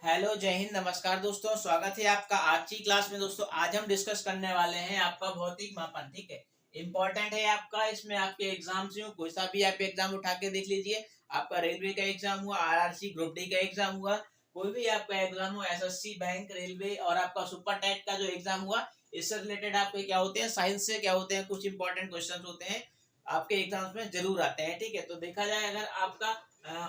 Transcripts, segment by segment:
Hello, जय हिंद, नमस्कार दोस्तों। स्वागत है आपका आज की क्लास में। दोस्तों आज हम डिस्कस करने वाले हैं आपका भौतिक मापन। ठीक है, इंपॉर्टेंट है आपका। इसमें आपके एग्जाम से कोई सा भी आप एग्जाम उठा के देख लीजिए। आपका रेलवे का एग्जाम हुआ, आरआरसी ग्रुप डी का एग्जाम हुआ, कोई भी आपका एग्जाम हो, एसएससी, बैंक, रेलवे और आपका सुपर टेट का जो एग्जाम हुआ, इससे रिलेटेड आपके क्या होते हैं, साइंस से क्या होते हैं, कुछ इंपॉर्टेंट क्वेश्चन होते हैं आपके एग्जाम्स में जरूर आते हैं। ठीक है, तो देखा जाए अगर आपका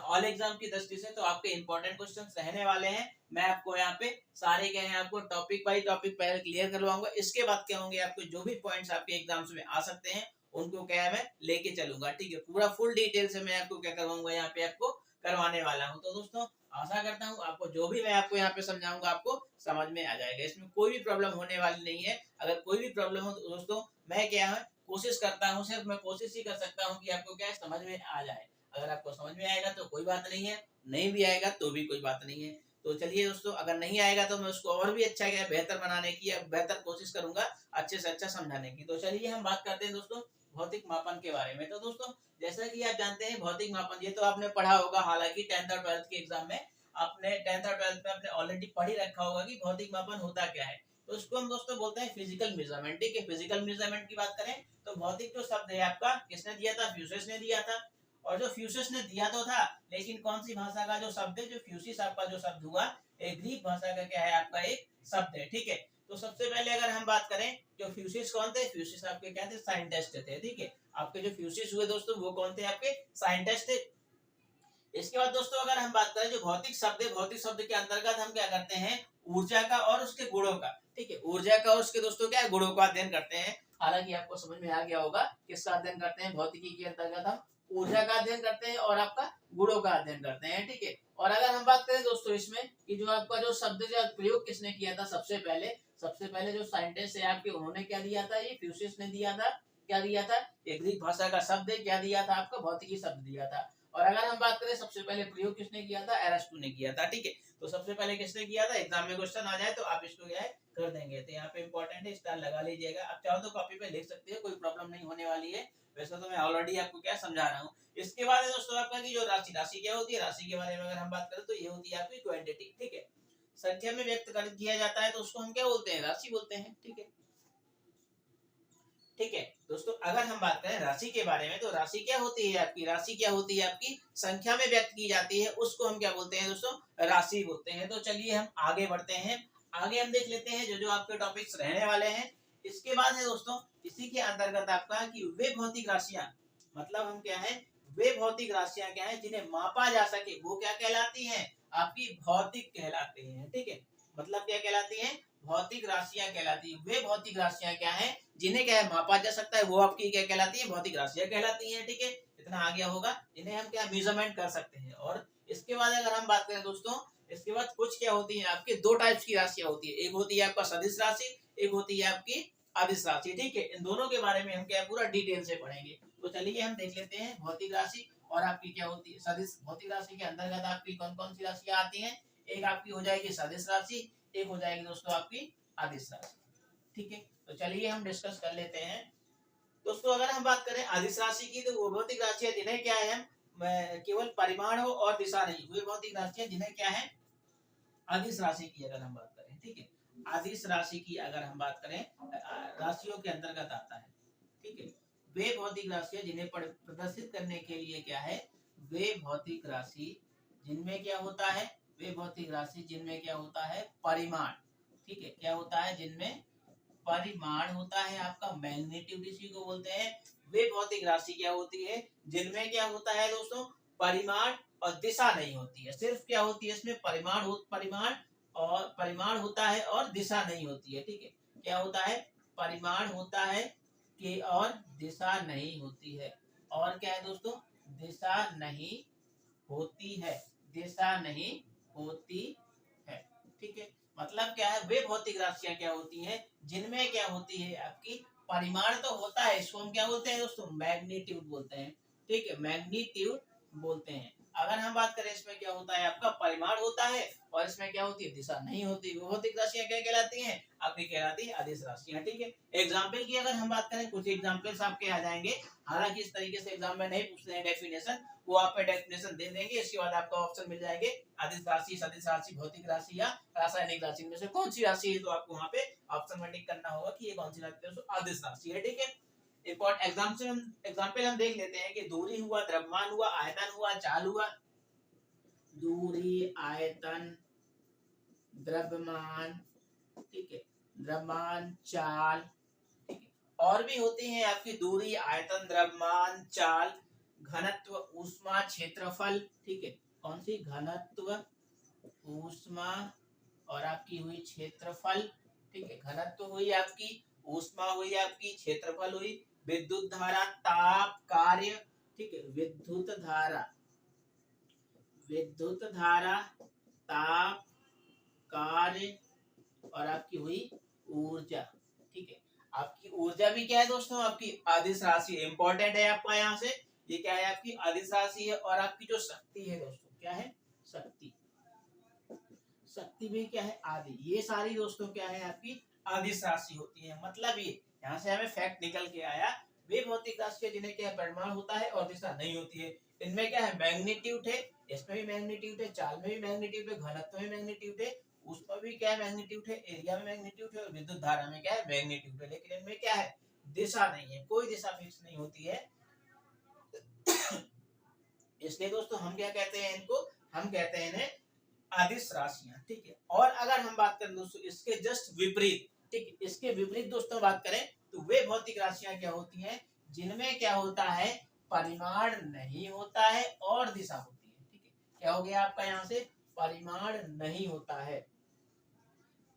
ऑल एग्जाम की दृष्टि से तो आपके इंपॉर्टेंट क्वेश्चंस रहने वाले हैं। मैं आपको यहाँ पे सारे क्या है, आपको टॉपिक बाय टॉपिक पहले क्लियर करवाऊंगा। इसके बाद क्या होंगे, आपको जो भी पॉइंट्स आपके एग्जाम्स में आ सकते हैं उनको क्या है मैं लेके चलूंगा। ठीक है, पूरा फुल डिटेल से मैं आपको क्या करवाऊंगा, यहाँ पे आपको करवाने वाला हूँ। तो दोस्तों आशा करता हूँ आपको जो भी मैं आपको यहाँ पे समझाऊंगा आपको समझ में आ जाएगा। इसमें कोई भी प्रॉब्लम होने वाली नहीं है। अगर कोई भी प्रॉब्लम हो तो दोस्तों मैं क्या है कोशिश करता हूँ, सिर्फ मैं कोशिश ही कर सकता हूँ कि आपको क्या है समझ में आ जाए। अगर आपको समझ में आएगा तो कोई बात नहीं है, नहीं भी आएगा तो भी कोई बात नहीं है। तो चलिए दोस्तों, अगर नहीं आएगा तो मैं उसको और भी अच्छा क्या बेहतर बनाने की या बेहतर कोशिश करूंगा, अच्छे से अच्छा समझाने की। तो चलिए हम बात करते हैं दोस्तों भौतिक मापन के बारे में। तो दोस्तों जैसा कि आप जानते हैं भौतिक मापन, ये तो आपने पढ़ा होगा, हालांकि 10th और 12th के एग्जाम में आपने 10th और 12th में आपने ऑलरेडी पढ़ ही रखा होगा कि भौतिक मापन होता क्या है। तो उसको हम दोस्तों बोलते हैं फिजिकल मेजरमेंट। ठीक है, फिजिकल मेजरमेंट की बात करें तो भौतिक जो शब्द है आपका किसने दिया था, फ्यूसियस ने दिया था। और जो फ्यूसियस ने दिया तो था, लेकिन कौन सी भाषा का जो शब्द है, जो फ्यूसिस आपका जो शब्द हुआ, एक ग्रीक भाषा का क्या है आपका एक शब्द है। ठीक है, तो सबसे पहले अगर हम बात करें जो फ्यूसिस कौन थे, फ्यूसिस आपके क्या थे, साइंटिस्ट थे। ठीक है, आपके जो फ्यूसिस हुए दोस्तों वो कौन थे, आपके साइंटिस्ट थे। इसके बाद दोस्तों अगर हम बात करें जो भौतिक शब्द है, भौतिक शब्द के अंतर्गत हम क्या करते हैं, ऊर्जा का और उसके गुणों का। ठीक है, ऊर्जा का और उसके दोस्तों क्या है, गुणों का अध्ययन करते हैं। हालांकि आपको समझ में आ गया होगा किसका अध्ययन करते हैं, भौतिकी के अंतर्गत हम ऊर्जा का अध्ययन करते हैं और आपका गुणों का अध्ययन करते हैं। ठीक है, और अगर हम बात करें दोस्तों इसमें कि जो आपका जो शब्द का प्रयोग किसने किया था, सबसे पहले जो साइंटिस्ट है आपके, उन्होंने क्या दिया था, ये फ्यूसियस ने दिया था। क्या दिया था, ये ग्रीक भाषा का शब्द है, क्या दिया था आपका, भौतिकी शब्द दिया था। और अगर हम बात करें सबसे पहले प्रयोग किसने किया था, एरिस्टो ने किया था। ठीक है, तो सबसे पहले किसने किया था, एग्जाम में क्वेश्चन आ जाए तो आप इसको क्या है कर देंगे। तो यहाँ पे इंपॉर्टेंट है, स्टार लगा लीजिएगा। आप चाहो तो कॉपी पे लिख सकते हैं, कोई प्रॉब्लम नहीं होने वाली है। वैसे तो मैं ऑलरेडी आपको क्या समझा रहा हूँ। इसके बाद है दोस्तों आपका की जो राशि, राशि क्या होती है, राशि के बारे में अगर हम बात करें तो ये होती है आपकी क्वांटिटी। ठीक है, संख्या में व्यक्त कर किया जाता है तो उसको हम क्या बोलते हैं, राशि बोलते हैं। ठीक है, ठीक है दोस्तों, अगर हम बात करें राशि के बारे में तो राशि क्या होती है आपकी, राशि क्या होती है आपकी, संख्या में व्यक्त की जाती है, उसको हम क्या बोलते हैं दोस्तों, राशि बोलते हैं। तो चलिए हम आगे बढ़ते हैं। आगे हम देख लेते हैं जो जो आपके टॉपिक्स रहने वाले हैं। इसके बाद है दोस्तों इसी के अंतर्गत आपका कि वे भौतिक राशियां, मतलब हम क्या है, वे भौतिक राशियां क्या है जिन्हें मापा जा सके, वो क्या कहलाती हैं, आपकी भौतिक कहलाती हैं। ठीक है, मतलब क्या कहलाती हैं, भौतिक राशियां कहलाती है। वे भौतिक राशियां क्या है जिन्हें क्या है मापा जा सकता है, वो आपकी क्या कहलाती है, भौतिक राशियां कहलाती हैं। ठीक है, इतना आ गया होगा, इन्हें हम क्या मेजरमेंट कर सकते हैं। और इसके बाद अगर हम बात करें दोस्तों, इसके बाद कुछ क्या होती है आपके, दो टाइप्स की राशियां होती है। एक होती है आपका सदिश राशि, एक होती है आपकी अदिश राशि। ठीक है, इन दोनों के बारे में हम क्या पूरा डिटेल से पढ़ेंगे। तो चलिए हम देख लेते हैं भौतिक राशि और आपकी क्या होती है सदिश। भौतिक राशि के अंतर्गत आपकी कौन कौन सी राशियां आती हैं, एक आपकी हो जाएगी सदिश राशि, एक हो जाएगी दोस्तों आपकी अदिश राशि। ठीक है, तो चलिए हम डिस्कस कर लेते हैं। दोस्तों अगर हम बात करें अदिश राशि की तो वो भौतिक राशि है जिन्हें क्या है हम केवल परिमाण हो और दिशा नहीं, वे भौतिक राशि है जिन्हें क्या है अदिश राशि की अगर हम बात करें। ठीक है, अदिश राशि की अगर हम बात करें राशियों के अंतर्गत आता है। ठीक है, वे भौतिक राशि है जिन्हें प्रदर्शित करने के लिए क्या है, वे भौतिक राशि जिनमें क्या होता है, वे भौतिक राशि जिनमें क्या होता है, परिमाण। ठीक है, क्या होता है, जिनमें परिमाण होता है, आपका मैग्नीट्यूड इसी को बोलते हैं। वे भौतिक राशि क्या होती है जिनमें क्या होता है दोस्तों, परिमाण और दिशा नहीं होती है। सिर्फ क्या होती है इसमें, परिमाण होता है और दिशा नहीं होती है। ठीक है, क्या होता है, परिमाण होता है कि और दिशा नहीं होती है। और क्या है दोस्तों, दिशा नहीं होती है, दिशा नहीं होती है। ठीक है, मतलब क्या है, वे भौतिक राशियां क्या होती हैं जिनमें क्या होती है आपकी, परिमाण तो होता है, इसको हम क्या बोलते हैं दोस्तों, मैग्नीट्यूड बोलते हैं। ठीक है, मैग्नीट्यूड बोलते हैं। अगर हम बात करें इसमें क्या होता है आपका परिमाण होता है और इसमें क्या होती है दिशा नहीं होती। भौतिक राशियां क्या कहलाती हैं आपकी कहलाती है अदिश राशियां। ठीक है, एग्जाम्पल की अगर हम बात करें कुछ एग्जाम्पल्स आपके आ जाएंगे, हालांकि इस तरीके से एग्जाम में नहीं पूछते हैं डेफिनेशन, वो आप पे डेफिनेशन दे देंगे, इसके बाद आपका ऑप्शन मिल जाएंगे अदिश राशि, सदिश राशि, भौतिक राशि या रासायनिक राशि में से कौन सी राशि है, तो आपको वहां पे ऑप्शन में टिक करना होगा कि ये कौन सी राशि है, तो अदिश राशि है। ठीक है, एग्जाम्पल हम देख लेते हैं कि दूरी हुआ, द्रव्यमान हुआ, आयतन हुआ, चाल हुआ। दूरी, आयतन, द्रव्यमान, ठीक है, द्रव्यमान, चाल, ठीक है, और भी होती हैं आपकी दूरी, आयतन, द्रव्यमान, चाल, घनत्व, ऊष्मा, क्षेत्रफल। ठीक है, कौन सी, घनत्व, ऊष्मा और आपकी हुई क्षेत्रफल। ठीक है, घनत्व हुई आपकी, ऊष्मा हुई आपकी, क्षेत्रफल हुई, विद्युत धारा, ताप, कार्य। ठीक है, विद्युत धारा, ताप, कार्य और आपकी हुई ऊर्जा। ठीक है, आपकी ऊर्जा भी क्या है दोस्तों, आपकी अदिश राशि इंपॉर्टेंट है आपका, यहाँ से ये क्या है आपकी अदिश राशि है। और आपकी जो शक्ति है दोस्तों क्या है, शक्ति, शक्ति भी क्या है आदि, ये सारी दोस्तों क्या है आपकी अदिश राशि होती है। मतलब ये यहाँ से हमें फैक्ट निकल के आया, वे भौतिक राशि जिन्हें क्या परिमाण होता है और दिशा नहीं होती है। इनमें क्या है मैग्नीट्यूड है, इसमें भी मैग्नीट्यूड है, चाल में भी मैग्नीट्यूड है, घनत्व में मैग्नीट्यूड है, उसमें भी क्या है मैग्नीट्यूड है, एरिया में मैग्नीट्यूड है और विद्युत धारा में क्या है मैग्नीट्यूड है। लेकिन इनमें क्या है दिशा नहीं है, कोई दिशा फिक्स नहीं होती है। इसलिए दोस्तों हम क्या कहते हैं इनको, हम कहते हैं इन्हें अदिश राशियां। ठीक है, और अगर हम बात करें दोस्तों इसके जस्ट विपरीत, ठीक है, इसके विपरीत दोस्तों बात करें तो वे भौतिक राशियां क्या होती हैं जिनमें क्या होता है परिमाण नहीं होता है और दिशा होती है। ठीक है, क्या हो गया आपका यहाँ से, परिमाण नहीं होता है,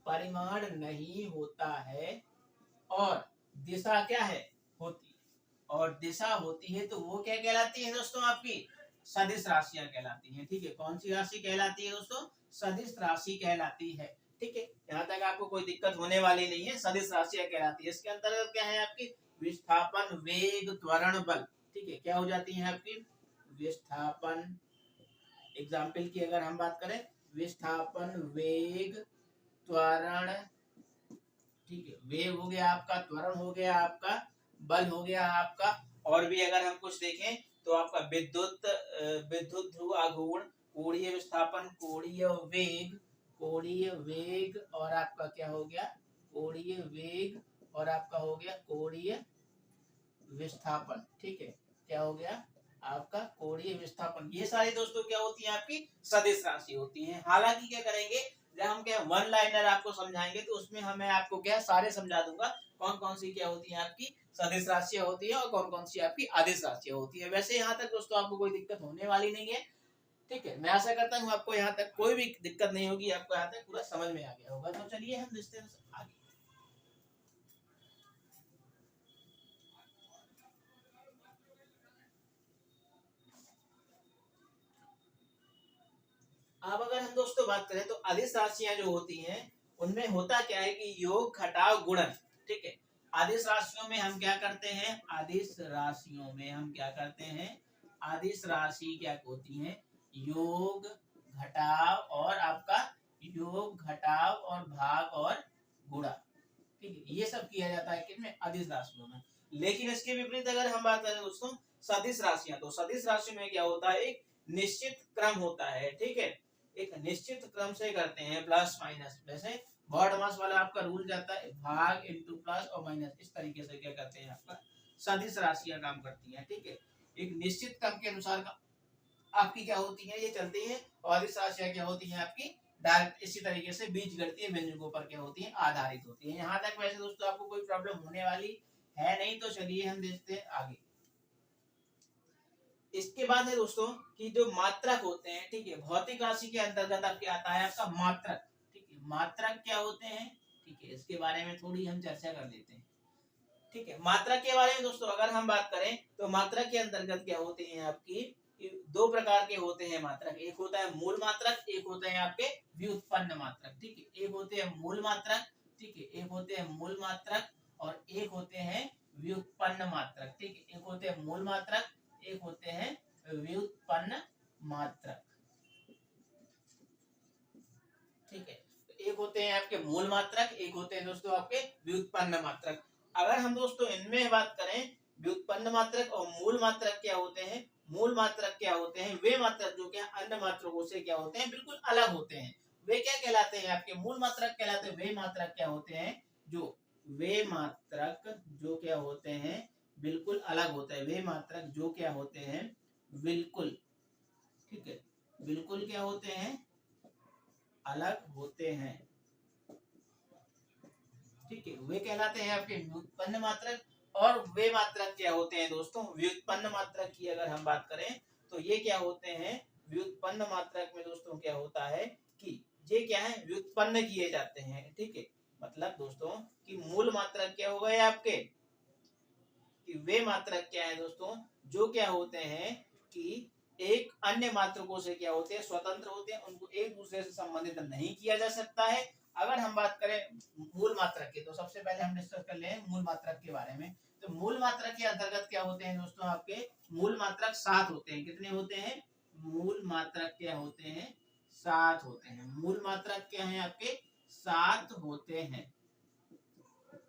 परिमाण नहीं होता है और दिशा क्या है होती है, और दिशा होती है तो वो क्या कहलाती है दोस्तों आपकी सदिश राशियां कहलाती हैं। ठीक है, कौन सी राशि कहलाती है दोस्तों, सदिश राशि कहलाती है। ठीक है, यहाँ तक आपको कोई दिक्कत होने वाली नहीं है, सदिश राशियां कहलाती है। इसके अंतर्गत क्या है आपकी विस्थापन, वेग, त्वरण, बल। ठीक है, क्या हो जाती है आपकी विस्थापन, एग्जाम्पल की अगर हम बात करें विस्थापन, वेग, त्वरण। ठीक है, वेग हो गया आपका, त्वरण हो गया आपका, बल हो गया आपका। और भी अगर हम कुछ देखें तो आपका विद्युत ध्रुव आघूर्ण, कोणीय विस्थापन, कोणीय वेग और आपका क्या हो गया कोणीय वेग और आपका हो गया कोणीय विस्थापन। ठीक है, क्या हो गया आपका कोणीय विस्थापन। ये सारी दोस्तों क्या होती है आपकी सदिश राशि होती है। हालांकि क्या करेंगे जब हम क्या वन लाइनर आपको समझाएंगे तो उसमें हमें आपको क्या सारे समझा दूंगा कौन कौन सी क्या होती है आपकी सदिश राशियां होती है और कौन कौन सी आपकी अदिश राशियां होती है। वैसे यहाँ तक दोस्तों आपको कोई दिक्कत होने वाली नहीं है। ठीक है, मैं आशा करता हूँ आपको यहाँ तक कोई भी दिक्कत नहीं होगी, आपको यहाँ तक पूरा समझ में आ गया होगा। तो चलिए हम देखते हैं आगे। अब अगर हम दोस्तों बात करें तो अदिश राशियां जो होती हैं उनमें होता क्या है कि योग, घटाव, गुणन। ठीक है, अदिश राशियों में हम क्या करते हैं, अदिश राशियों में हम क्या करते हैं, अदिश राशि क्या होती है योग, घटाव और आपका योग, घटाव और भाग और गुणा। ठीक है, ये सब किया जाता है किसमें अदिश राशियों में। लेकिन इसके विपरीत अगर हम बात करें दोस्तों सदिश राशियां, तो सदिश राशि में क्या होता है एक निश्चित क्रम होता है। ठीक है, एक निश्चित क्रम से करते हैं प्लस माइनस, वैसे बॉड मास वाला आपका रूल जाता है भाग इंटू प्लस और माइनस, इस तरीके से क्या करते हैं आपका सदिश राशियां काम करती हैं। ठीक है, एक निश्चित क्रम के अनुसार आपकी क्या होती है ये चलती है और अदिश राशियां क्या होती है आपकी डायरेक्ट इसी तरीके से बीजगणितीय व्यंजकों पर क्या होती है आधारित होती है। यहाँ तक वैसे दोस्तों आपको कोई प्रॉब्लम होने वाली है नहीं। तो चलिए हम देखते हैं आगे। इसके बाद है दोस्तों कि जो मात्रक होते हैं, ठीक है, भौतिक राशि के अंतर्गत आपके आता है आपका मात्रक। ठीक है, मात्रक क्या होते हैं, ठीक है, इसके बारे में थोड़ी हम चर्चा कर लेते हैं। ठीक है, मात्रक के बारे में दोस्तों अगर हम बात करें तो मात्रक के अंतर्गत क्या होते हैं आपकी दो प्रकार के होते हैं मात्रक। एक होता है मूल मात्रक, एक होते हैं आपके व्युत्पन्न मात्रक। ठीक है, एक होते हैं मूल मात्रक, ठीक है, एक होते हैं मूल मात्रक और एक होते हैं व्युत्पन्न मात्रक। ठीक है, एक होते हैं मूल मात्रक, एक होते हैं व्युत्पन्न मात्रक। ठीक है, एक होते हैं आपके मूल मात्रक, एक होते हैं दोस्तों आपके व्युत्पन्न मात्रक। अगर हम दोस्तों इनमें बात करें, व्युत्पन्न मात्रक और मूल मात्रक क्या होते हैं, मूल मात्रक क्या होते हैं, वे मात्रक जो क्या अन्य मात्रकों से क्या होते हैं, बिल्कुल अलग होते हैं। वे क्या कहलाते हैं, आपके मूल मात्रक कहलाते हैं। वे मात्रक क्या होते हैं, जो वे मात्रक जो क्या होते हैं, बिल्कुल अलग होते हैं। वे मात्रक जो क्या होते हैं, बिल्कुल, ठीक है, बिल्कुल क्या होते हैं, अलग होते हैं। ठीक है, वे कहलाते हैं आपके व्युत्पन्न मात्रक। और वे मात्रक क्या होते हैं दोस्तों, व्युत्पन्न मात्रक की अगर हम बात करें तो ये क्या होते हैं, व्युत्पन्न मात्रक में दोस्तों क्या होता है कि ये क्या है, व्युत्पन्न किए जाते हैं। ठीक है, मतलब दोस्तों कि मूल मात्रक क्या हो गए आपके, कि वे मात्रक क्या है दोस्तों, जो क्या होते हैं कि एक अन्य मात्रकों से क्या होते हैं, स्वतंत्र होते हैं, उनको एक दूसरे से संबंधित नहीं किया जा सकता है। अगर हम बात करें मूल मात्रक की, तो सबसे पहले हम डिस्कस कर ले मूल मात्रक के बारे में। तो मूल मात्रक के अंतर्गत क्या होते हैं दोस्तों, आपके मूल मात्रक 7 होते हैं। कितने होते हैं, मूल मात्रक क्या होते हैं, 7 होते हैं। मूल मात्रक क्या है आपके, 7 होते हैं।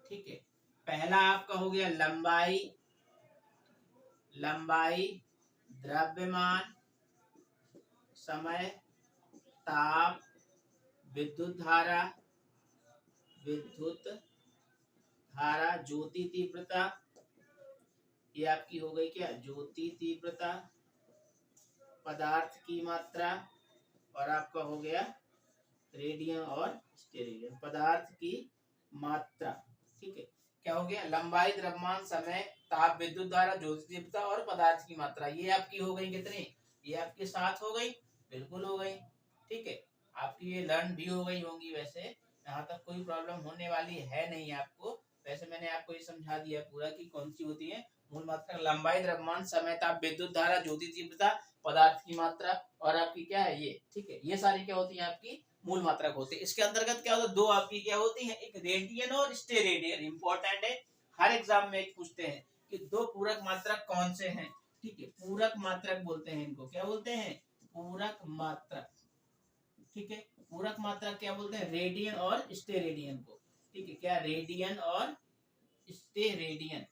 ठीक है, पहला आपका हो गया लंबाई, लंबाई, द्रव्यमान, समय, ताप, विद्युत धारा, विद्युत धारा, ज्योति तीव्रता, ये आपकी हो गई क्या, ज्योति तीव्रता, पदार्थ की मात्रा, और आपका हो गया रेडियन और स्टेरेडियन, पदार्थ की मात्रा। ठीक है, क्या हो गया, लंबाई, द्रव्यमान, समय, ताप, विद्युत धारा, ज्योति तीव्रता और पदार्थ की मात्रा। ये आपकी हो गई कितनी, ये आपकी 7 हो गई, बिल्कुल हो गई। ठीक है, आपकी ये लर्न भी हो गई होंगी। वैसे यहाँ तक कोई प्रॉब्लम होने वाली है नहीं आपको। वैसे मैंने आपको ये समझा दिया पूरा कि कौन सी होती है मूल मात्रा, लंबाई, द्रव्यमान, समय, ताप, विद्युत धारा, ज्योति तीव्रता, पदार्थ की मात्रा, और आपकी क्या है ये। ठीक है, ये सारी क्या होती है, आपकी मूल मात्रक होती है। इसके अंतर्गत क्या होता है, दो आपकी क्या होती है, एक रेडियन और स्टेरेडियन। इंपॉर्टेंट है, हर एग्जाम में एक पूछते हैं कि दो पूरक मात्रक कौन से हैं। ठीक है, पूरक मात्रक बोलते हैं इनको, क्या बोलते हैं, पूरक मात्रक। ठीक है, पूरक मात्रक क्या बोलते हैं, रेडियन और स्टेरेडियन को। ठीक है, क्या, रेडियन और स्टेरेडियन,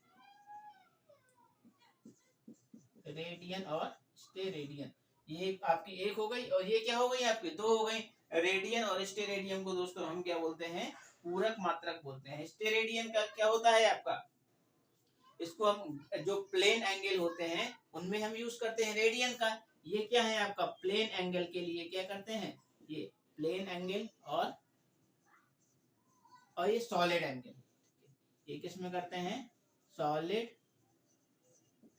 रेडियन और स्टेरेडियन, ये आपकी एक हो गई। और ये क्या हो गई, आपकी दो हो गई। रेडियन और स्टेरेडियन को दोस्तों हम क्या बोलते हैं, पूरक मात्रक बोलते हैं। स्टेरेडियन का क्या होता है आपका, इसको हम जो प्लेन एंगल होते हैं उनमें हम यूज करते हैं रेडियन का। ये क्या है आपका, प्लेन एंगल के लिए क्या करते हैं, ये प्लेन एंगल, और ये सॉलिड एंगल, ये किस में करते हैं, सॉलिड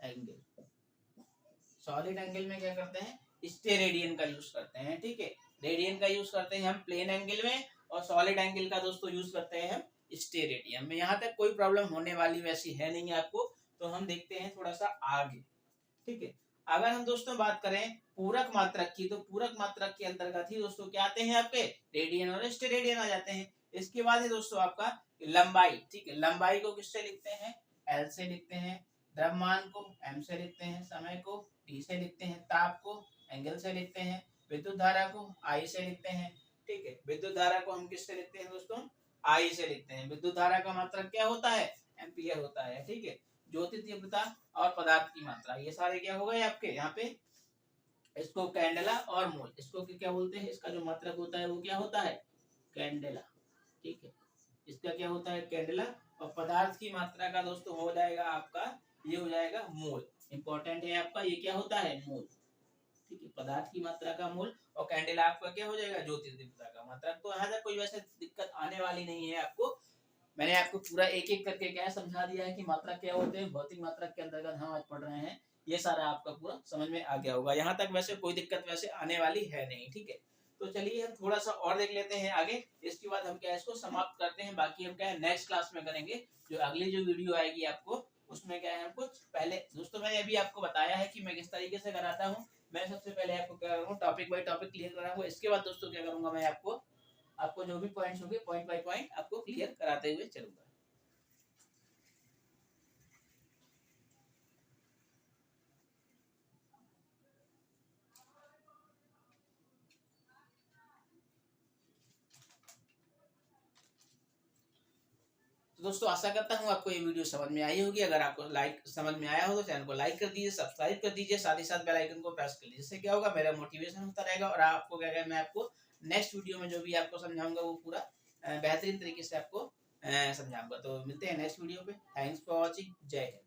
एंगल। सॉलिड एंगल में क्या करते हैं, स्टेरेडियन का यूज करते हैं। ठीक है, रेडियन का यूज करते हैं हम प्लेन एंगल में, और सॉलिड एंगल का दोस्तों यूज करते हैं हम स्टेरेडियन में। यहाँ तक कोई प्रॉब्लम होने वाली वैसी है नहीं आपको। तो हम देखते हैं थोड़ा सा आगे। ठीक है, अगर हम दोस्तों बात करें पूरक मात्रक की, तो पूरक मात्रक के अंतर्गत ही दोस्तों क्या आते हैं आपके, रेडियन और स्टेरेडियन आ जाते हैं। इसके बाद है दोस्तों आपका लंबाई। ठीक है, लंबाई को किससे लिखते हैं, एल से लिखते हैं, द्रव्यमान को एम से लिखते हैं, समय को टी से लिखते हैं, ताप को एंगल से लिखते हैं, विद्युत धारा को आई से लिखते हैं। ठीक है, विद्युत धारा को हम किससे लिखते हैं दोस्तों, आई से लिखते हैं। विद्युत धारा का मात्रक क्या होता है, एम्पियर होता है। ठीक है, ज्योति तीव्रता और पदार्थ की मात्रा, ये सारे क्या हो गए आपके यहाँ पे। इसको कैंडेला और मोल, इसको क्या बोलते हैं, इसका जो मात्रक होता है वो क्या होता है, कैंडेला। ठीक है, इसका क्या होता है, कैंडेला। और पदार्थ की मात्रा का दोस्तों हो जाएगा आपका, ये हो जाएगा मोल। इंपॉर्टेंट है आपका, ये क्या होता है, मोल। ठीक है, पदार्थ की मात्रा का मोल, और कैंडेला आपका क्या हो जाएगा, ज्योति तीव्रता का मात्रक। तो यहाँ तक कोई वैसे दिक्कत आने वाली नहीं है आपको। मैंने आपको पूरा एक एक करके क्या समझा दिया है कि मात्रक क्या होते हैं, भौतिक मात्रक के अंतर्गत हम आज पढ़ रहे हैं। ये सारा आपका पूरा समझ में आ गया होगा। यहाँ तक वैसे कोई दिक्कत वैसे आने वाली है नहीं। ठीक है, तो चलिए हम थोड़ा सा और देख लेते हैं आगे। इसके बाद हम क्या इसको समाप्त करते हैं। बाकी हम क्या है नेक्स्ट क्लास में करेंगे। जो अगली जो वीडियो आएगी आपको, उसमें क्या है हम कुछ पहले दोस्तों मैंने अभी आपको बताया है कि मैं किस तरीके से कराता हूँ। मैं सबसे पहले आपको क्या करूँगा, टॉपिक बाय टॉपिक क्लियर कराऊंगा। इसके बाद दोस्तों क्या करूंगा, मैं आपको जो भी पॉइंट्स होंगे पॉइंट बाय पॉइंट आपको क्लियर कराते हुए चलूंगा। तो दोस्तों आशा करता हूँ आपको ये वीडियो समझ में आई होगी। अगर आपको समझ में आया हो तो चैनल को लाइक कर दीजिए, सब्सक्राइब कर दीजिए, साथ ही साथ बेल आइकन को प्रेस कर लीजिए। इससे क्या होगा, मेरा मोटिवेशन होता रहेगा और आपको क्या मैं आपको नेक्स्ट वीडियो में जो भी आपको समझाऊंगा वो पूरा बेहतरीन तरीके से आपको समझाऊंगा। तो मिलते हैं नेक्स्ट वीडियो पे। Thanks for watching. जय हिंद।